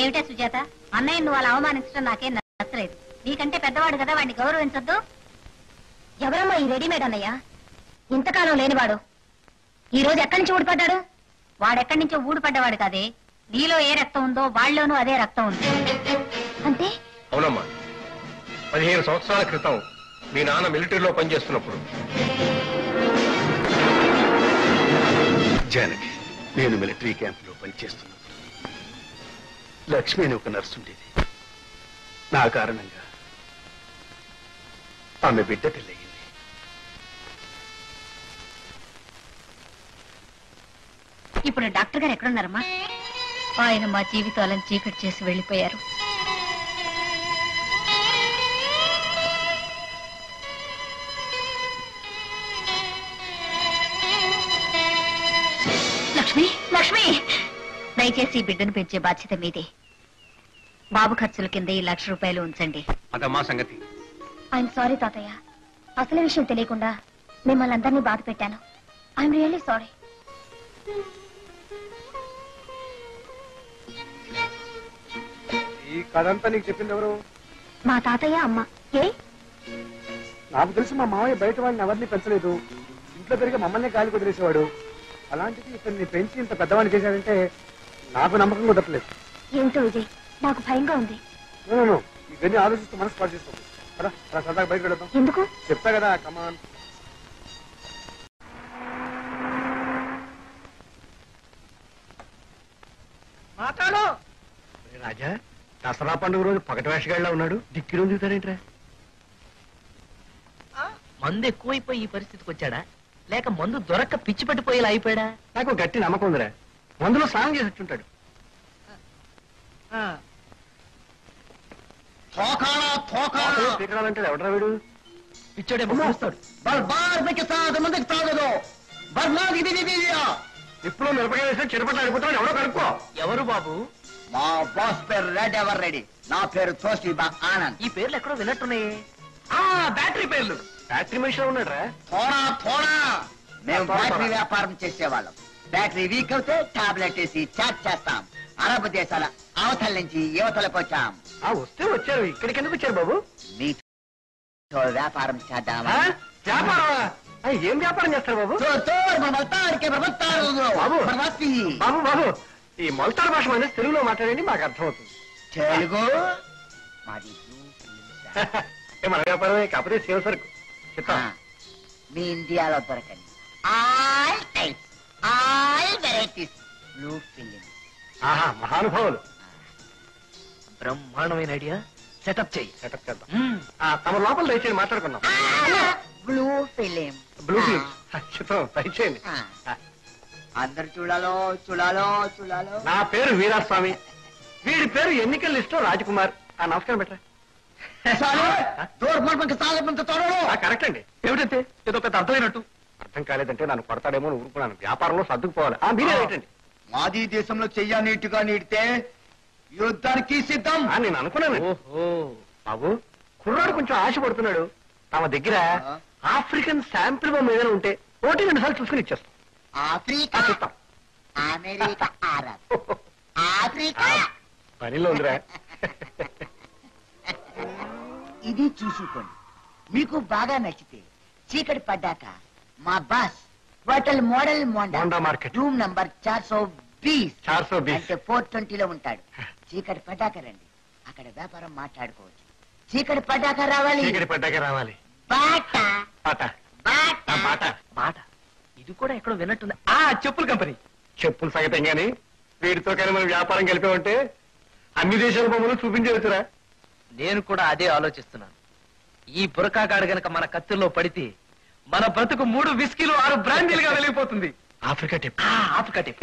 ఏమిటే సుజాత, అన్నయ్య నువ్వు అలా అవమానించడం నాకేం నచ్చలేదు. నీకంటే పెద్దవాడు కదా, వాడిని గౌరవించొద్దు. ఎవరమ్మా ఈ రెడీమేడ్ అన్నయ్య? ఇంతకాలం లేనివాడు ఈ రోజు ఎక్కడి నుంచి ఊడిపడ్డాడు? వాడెక్కడి నుంచో ఊడిపడ్డవాడు కాదే. నీలో ఏ రక్తం ఉందో వాళ్ళలోనూ అదే రక్తం ఉంది. అంటే? అవునమ్మా, 15 సంవత్సరాల క్రితం మీ నాన్న మిలిటరీలో పనిచేస్తున్నప్పుడు. జానకి, నేను మిలిటరీ క్యాంప్ లో పనిచేస్తున్నప్పుడు లక్ష్మి అని ఒక నర్సు ఉండేది. నా కారణంగా ఆమె బిడ్డ పెళ్ళయింది. ఇప్పుడు డాక్టర్ గారు ఎక్కడున్నారమ్మా? ఆయన మా జీవితాలను చీకటి చేసి వెళ్ళిపోయారు. లక్ష్మి, లక్ష్మి, దయచేసి ఈ బిడ్డను పెంచే బాధ్యత మీదే. బాబు ఖర్చుల కింద ఈ 1,00,000 రూపాయలు ఉంచండి. అదమ్మా సంగతి. ఐఎమ్ సారీ తాతయ్య, అసలు విషయం తెలియకుండా మిమ్మల్ని అందరినీ బాధ పెట్టాను. I'm really sorry. ఈ కథ అంతా నీకు చెప్పింది ఎవరు? మా తాతయ్య, అమ్మ. ఏ? నాకు తెలిసి మా మామయ్య బయట వాడిని ఎవరిని పెంచలేదు. ఇంట్లో పెరిగి మమ్మల్ని గాలి కుదిరేసేవాడు. అలాంటిది ఇతన్ని పెంచి ఇంత పెద్దవాడిని చేశాడంటే నాకు నమ్మకం కుదరలేదు. ఏమిటో విజయ్, నాకు భయంగా ఉంది. ఇవన్నీ ఆలోచిస్తూ మనసు పాటు చేసుకోండి. కదా అలా సరదాగా బయట వెళ్దాం. ఎందుకు? చెప్తా కదా, కమాన్. మాట్లాడు రాజా, దసరా పండుగ రోజు పగటి వేషగాళ్ళ ఉన్నాడు. దిక్కిలో దిగుతారేంట్రా? మందు ఎక్కువైపోయి ఈ పరిస్థితికి వచ్చాడా, లేక మందు దొరక్క పిచ్చి పట్టిపోయేలా అయిపోయాడా? నాకు గట్టి నమ్మకం ఉందిరా, మందులో స్నానం చేసి వచ్చుంటాడు. పీకడాలంటాడు. ఎవడరా వీడు? పిచ్చోడేమో చూస్తాడు. ఇప్పుడు మిరపకాయ వేసి చిరపట్లు అడిపోతాడు. ఎవడో కనుక్కో. ఎవరు బాబు? మా బాస్ పేరు రెడ్ ఎవర్ రెడీ. నా పేరు తోషిబా ఆనంద్. ఈ పేర్లు ఎక్కడో విన్నట్టున్నాయి. బ్యాటరీ పేర్లు. ఫ్యాక్టరీ మనిషిలో ఉన్నాడు రా. థోడా మేము బ్యాటరీ వ్యాపారం చేసేవాళ్ళం. బ్యాటరీ వీక్ అవుతే టాబ్లెట్ వేసి చార్జ్ చేస్తాం. అరబ్ దేశాల అవతల నుంచి యువతలకు వచ్చాం. వస్తే వచ్చారు. ఇక్కడికి ఎందుకు వచ్చారు బాబు? మీతో వ్యాపారం చేద్దామా? వ్యాపారం? ఏం వ్యాపారం చేస్తారు బాబు? బాబు బాబు, ఈ మొలతాడు భాష అనేది తెలుగులో మాట్లాడండి, మాకు అర్థమవుతుంది. తెలుగు మాది మన వ్యాపారమే, కాకపోతే సేవ సరుకు. చెప్తా. మీ ఇండియాలో దొరకండి all types, all varieties blue film. ఆహా, మహానుభావులు. బ్రహ్మాండమైన ఐడియా. సెటప్ చేయి. సెటప్ చేద్దాం. తమ లోపల దయచేసి మాట్లాడుకున్నాం. Blue film. బ్లూ ఫిలిం చిత్రం దయచేయండి. అందరు చూడాలో చూడాలో చూడాలో. నా పేరు వీరాస్వామి, వీడి పేరు ఎన్నికల లిస్టు రాజకుమార్. నమస్కారం బెట్రా. కరెక్ట్ అండి. ఏమిటంటే ఏదో పెద్ద అర్థమైనట్టు. అర్థం కాలేదంటే నన్ను కొడతాడేమో అని ఊరుకున్నాను. వ్యాపారంలో సర్దుకుపోవాలి. మీరే రైటండి. మాది దేశంలో చెయ్య నీటుగా నీడితే యుద్ధానికి సిద్ధం. నేను అనుకున్నాను. ఓహో బాబు, కుర్రాడు కొంచెం ఆశ పడుతున్నాడు. తమ దగ్గర ఆఫ్రికన్ శాంపిల్ బొమ్మ ఏదైనా ఉంటే 1-2 సార్లు చూసుకుని ఇచ్చేస్తాం. ఆఫ్రికా, చెప్తాం. America, Arab, Africa. పనిలో ఉందిరా. ఇది చూసుకోండి. మీకు బాగా నచ్చితే చీకటి పడ్డాక మా boss hotel model Monda market room number 420 420 అంటే 420లో ఉంటాడు. చీకటి పడ్డాక రండి, అక్కడ వ్యాపారం మాట్లాడుకోవచ్చు. చీకటి పడ్డాక రావాలి. చీకటి పడ్డాక రావాలి. బాట బాట బాట బాట మాట. ఇది కూడా ఎక్కడో విన్నట్టుంది. చెప్పుల కంపెనీ. చెప్పుల సంగతం గాని వీడితో కానీ మనం వ్యాపారం కలిపామంటే అన్ని దేశాల బొమ్మలు చూపించవచ్చురా. నేను కూడా అదే ఆలోచిస్తున్నాను. ఈ బురకాగాడు గనక మన కత్తుల్లో పడితే మన బ్రతుకు 3 విస్కీలు 6 బ్రాండీలుగా వెలిగిపోతుంది. Africa tip. Africa tip.